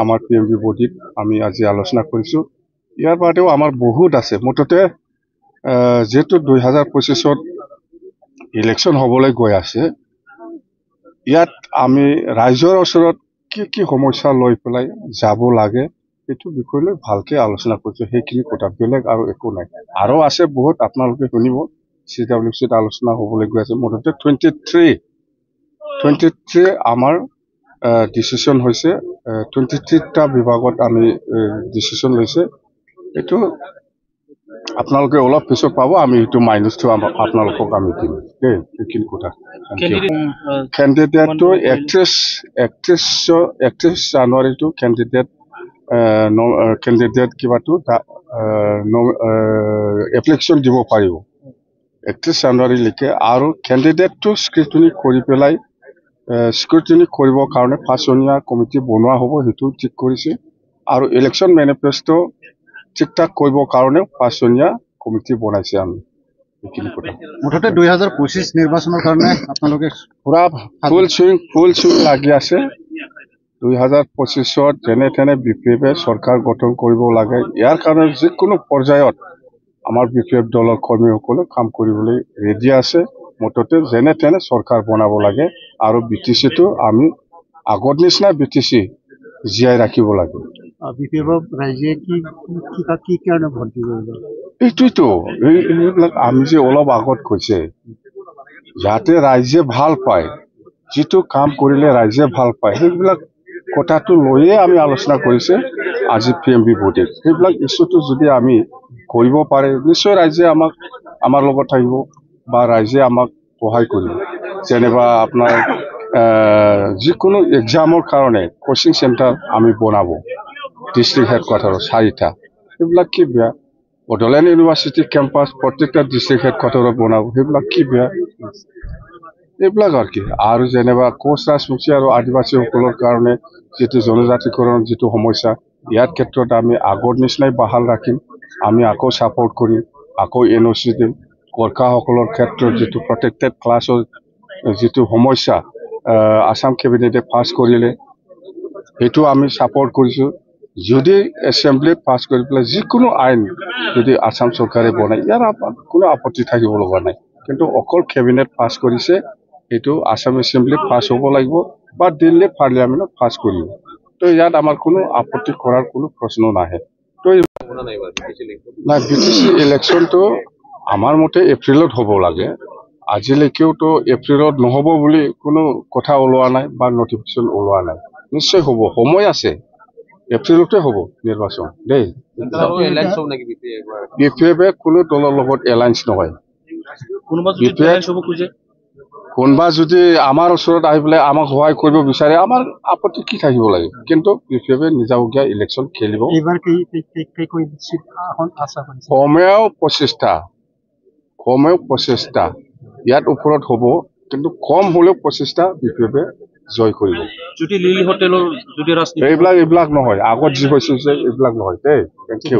আমাৰ PMB বডিত আমি আজি আলোচনা কৰিছোঁ। ইয়াৰ বাদেও আমাৰ বহুত আছে। মুঠতে যেহেতু 2025 ইলেকশ্যন হ'বলৈ গৈ আছে, ইয়াত আমি ৰাইজৰ ওচৰত কি সমস্যা লৈ পেলাই যাব লাগে এইটো বিষয় লৈ ভালকে আলোচনা কৰিছোঁ। সেইখিনি কথা, বেলেগ আৰু একো নাই। আৰু আছে বহুত, আপোনালোকে শুনিব। CWCত আলোচনা হ'বলৈ গৈ আছে। মুঠতে 23 আমাৰ ডিচিশ্যন হৈছে। 23টা বিভাগত আমি ডিচিশ্যন লৈছে। এইটো আপোনালোকে অলপ পিছত পাব। আমি এইটো মাইনাছটো আপোনালোকক আমি দিম দেই। এইখিনি কথা। কেণ্ডিডেটটো 31 জানুৱাৰীটো কেণ্ডিডেট কিবাটো এপ্লিকেশ্যন দিব পাৰিব 31 জানুৱাৰীলৈকে। আৰু কেণ্ডিডেটটো স্ক্ৰুটিনি কৰি পেলাই স্ক্ৰুটিনি কৰিবৰ কাৰণে 5জনীয়া কমিটি বনোৱা হ'ব, সেইটো ঠিক কৰিছে। আৰু ইলেকশ্যন মেনিফেষ্টো ঠিক ঠাক কৰিবৰ কাৰণে 5জনীয়া কমিটি বনাইছে আমি। এইখিনি কথা। মুঠতে 2025 নিৰ্বাচনৰ কাৰণে আপোনালোকে পুৰা ফুল চুইং লাগি আছে। 2025 যেনে তেনে BPF চৰকাৰ গঠন কৰিব লাগে। ইয়াৰ কাৰণে যিকোনো পৰ্যায়ত আমাৰ BPF দলৰ কৰ্মীসকলে কাম কৰিবলৈ ৰেডি আছে। মুঠতে যেনে তেনে চৰকাৰ বনাব লাগে। আৰু BTCটো আমি আগৰ নিচিনা BTC জীয়াই ৰাখিব লাগে। এইটোৱেতো এইবিলাক আমি যে অলপ আগত কৈছে, যাতে ৰাইজে ভাল পায়, যিটো কাম কৰিলে ৰাইজে ভাল পায়, সেইবিলাক কথাটো লৈয়ে আমি আলোচনা কৰিছে আজি PMB বডিত। সেইবিলাক ইছ্যুটো যদি আমি কৰিব পাৰে, নিশ্চয় ৰাইজে আমাৰ লগত থাকিব বা ৰাইজে আমাক সহায় কৰিব। যেনিবা আপোনাৰ যিকোনো এক্সামৰ কাৰণে কোচিং চেণ্টাৰ আমি বনাব, ডিষ্ট্ৰিক্ট হেডকোৱাৰ্টাৰত 4টা। সেইবিলাক কি বেয়া? বড়োলেণ্ড ইউনিভাৰ্চিটি কেম্পাছ প্ৰত্যেকটা ডিষ্ট্ৰিক্ট হেডকোৱাৰ্টাৰত বনাব, সেইবিলাক কি বেয়া? এইবিলাক আৰু কি। আৰু যেনিবা কোচ ৰাজবংশী আৰু আদিবাসীসকলৰ কাৰণে যিটো জনজাতিকৰণৰ যিটো সমস্যা, ইয়াৰ ক্ষেত্ৰত আমি আগৰ নিচিনাই বাহাল ৰাখিম। আমি আকৌ ছাপৰ্ট কৰিম, আকৌ NOC দিম। গোৰ্খাসকলৰ ক্ষেত্ৰত যিটো প্ৰটেক্টেড ক্লাছৰ যিটো সমস্যা আসাম কেবিনেটে পাছ কৰিলে, সেইটো আমি ছাপৰ্ট কৰিছোঁ। যদি এছেম্বলিত পাছ কৰি পেলাই যিকোনো আইন যদি আসাম চৰকাৰে বনায়, ইয়াৰ কোনো আপত্তি থাকিব লগা নাই। কিন্তু অকল কেবিনেট পাছ কৰিছে, এইটো আসাম এছেম্বলিত পাছ হ'ব লাগিব বা দিল্লী পাৰ্লিয়ামেণ্টত পাছ কৰিব। তো ইয়াত আমাৰ কোনো আপত্তি কৰাৰ কোনো প্ৰশ্ন নাহে। তো নাই, BTC ইলেকশ্যনটো আমাৰ মতে এপ্ৰিলত হ'ব লাগে। আজিলৈকেওতো এপ্ৰিলত নহ'ব বুলি কোনো কথা ওলোৱা নাই বা নটিফিকেশ্যন ওলোৱা নাই। নিশ্চয় হ'ব, সময় আছে। এপ্ৰিলতে হ'ব নিৰ্বাচন দেই। BPF কোনো দলৰ লগত এলায়েন্স নহয়। কোনোবা যদি আমাৰ ওচৰত আহি পেলাই আমাক সহায় কৰিব বিচাৰে, আমাৰ আপত্তি কি থাকিব লাগে? কিন্তু BPF নিজাববীয়া ইলেকশ্যন খেলিব। কমেও 25টা ইয়াত ওপৰত হ'ব, কিন্তু কম হ'লেও 25টা BPF জয় কৰিব। এইবিলাক নহয়, আগত যি হৈছে এইবিলাক নহয় দেই। Thank U.